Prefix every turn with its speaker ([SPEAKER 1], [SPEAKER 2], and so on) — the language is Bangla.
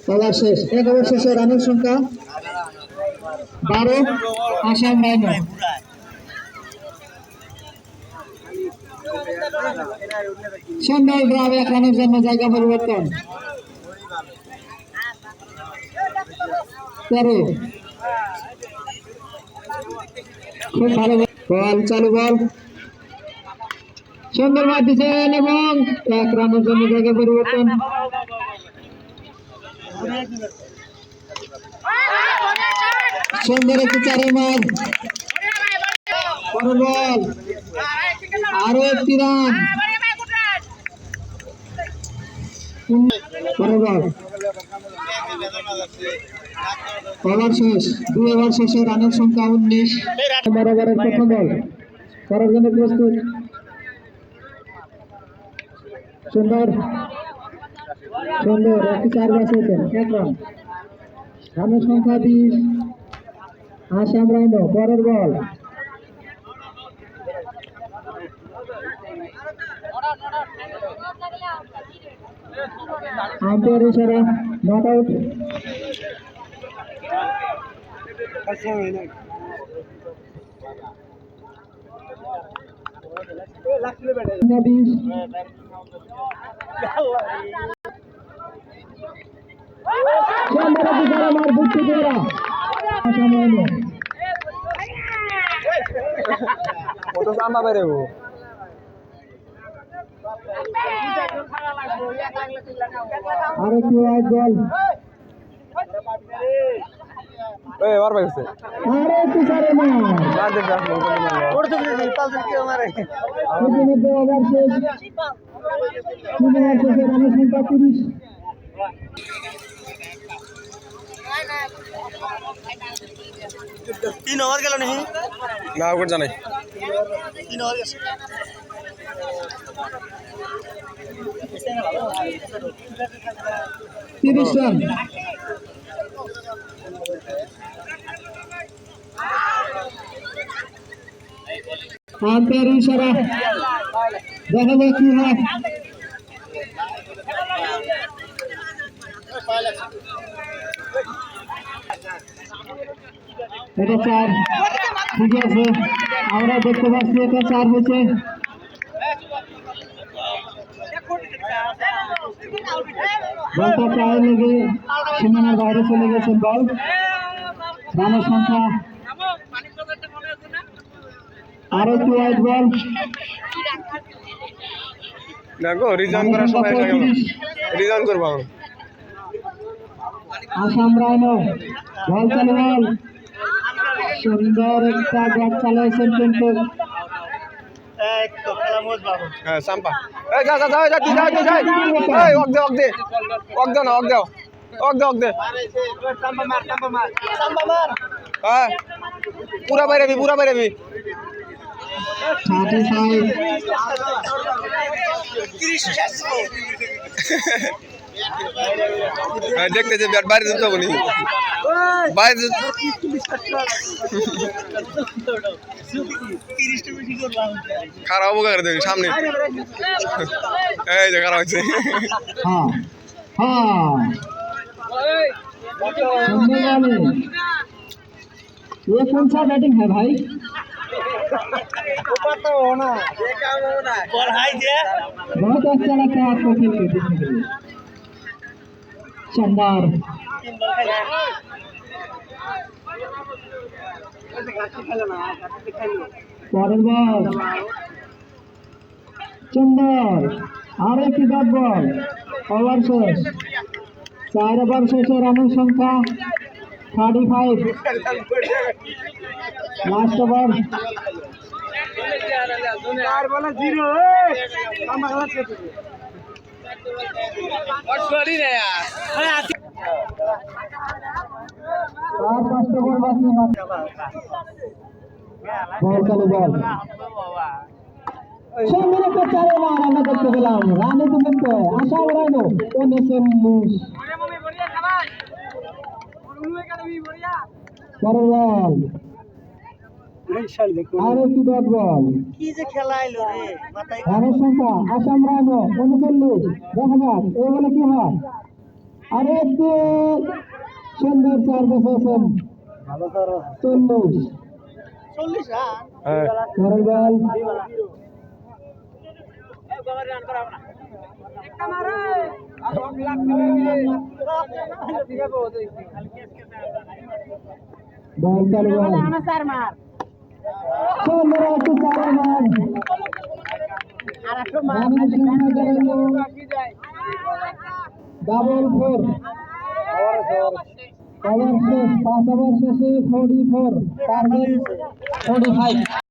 [SPEAKER 1] খেলা শেষ। ১ ওভার শেষে রানের সংখ্যা ১২, আসাম রাইনো। সুন্দর ড্রাইভ, ১ রানের জন্য জায়গা পরিবর্তন। ১৩, খুব ভালো বল, চালু বল, সুন্দর মার দিচ্ছেন এবং ১ রানের জন্য জায়গা পরিবর্তন। সুন্দর একটি ৪ মার, বল, আরো ১টি রান, ওভার শেষ। ২ ওভার শেষে রানের সংখ্যা ১৯। বরাবরের প্রথম বল করার জন্য প্রস্তুত। সুন্দর সুন্দর একটি ৪ বাঁচিয়েছেন, ১ রান, রানের সংখ্যা ২০, আসাম রাইনো। পরের বল, আম্পায়ার ইশারা, নট আউট। আরেকটি ওয়াইড বল, আরেকটি ৪ মার। ইতিমধ্যে ওভার শেষ। ৩ ওভার শেষে রানের সংখ্যা ৩০।
[SPEAKER 2] तीन ओवर गेलो नहीं
[SPEAKER 3] ना आउट जाने
[SPEAKER 2] 3 ओवर गेছে
[SPEAKER 1] ৩০ রান। আম্পায়ার ইশারা, দেখা যাক কি হয়। এটা ৪, ঠিক আছে, আমরা দেখতে পাচ্ছি এটা ৪ হয়েছে। বলটা পায়ে লেগে সীমানার বাইরে চলে গেছেন বল। রানের সংখ্যা, আরো একটু ওয়াইড বল,
[SPEAKER 3] দেখো রিজার্ভ করার সময় হয়ে গেল, রিজার্ভ করবো।
[SPEAKER 1] আসাম রাইনো, বল চালু বল, সুন্দর একটা ব্যাট চালাইছেন কিন্তু
[SPEAKER 2] एक तो খেলা মোজ বাবু
[SPEAKER 3] হ্যাঁ সাম্পা, এই যা যা যা যা তুই যা তুই যা, এই ওক দে ওক দে ওক দে না ওক দে ওক দে ওক দে,
[SPEAKER 2] সাম্বা মার
[SPEAKER 3] হ্যাঁ পুরা বাইরে বি, পুরা বাইরে বি।
[SPEAKER 1] 35।
[SPEAKER 3] দেখতে যে ব্যাট বাইরে দিতে বলি, বাইরে খারাপ হবে করে দেখি সামনে, এই যে খারাপ হচ্ছে।
[SPEAKER 1] हाँ हाँ सुनने वाले, ये कौन सा बैटिंग है भाई?
[SPEAKER 2] ऊपर तो होना ये काम होना बॉल हाई दे।
[SPEAKER 1] बहुत अच्छा लगता है आपको खेल के देखने के लिए। शानदार,
[SPEAKER 2] 3 बॉल खेला
[SPEAKER 1] পরের বল, সুন্দর, আর একটি ডট বল। ওভার শেষ। 4 ওভার শেষে রানের সংখ্যা 35। লাস্ট ওভার,
[SPEAKER 2] 4 বলে 0 আমরা খেলা শেষ হবে और सॉरी रे यार
[SPEAKER 1] আর 5 ওভার বাকি। বল চালু বল, সামনে একটা 4 মার আমরা দেখতে পেলাম। রানে কিন্তু আসাম রাইনো 39। পরের বল, আর একটি ডট বল।
[SPEAKER 2] কি যে খেলা আইলো রে মাথায়
[SPEAKER 1] রানের সংখ্যা আসাম রাইনো 39। দেখা যাক এই বলে কি হয়। আর একটি সুন্দর চার বসেছেন 40
[SPEAKER 3] হ্যাঁ
[SPEAKER 1] পরের বল বল চালু বল সুন্দর একটি চার মান ডাবল 4 ওভার শেষ 5 ওভার শেষে 44 টার্গেট 45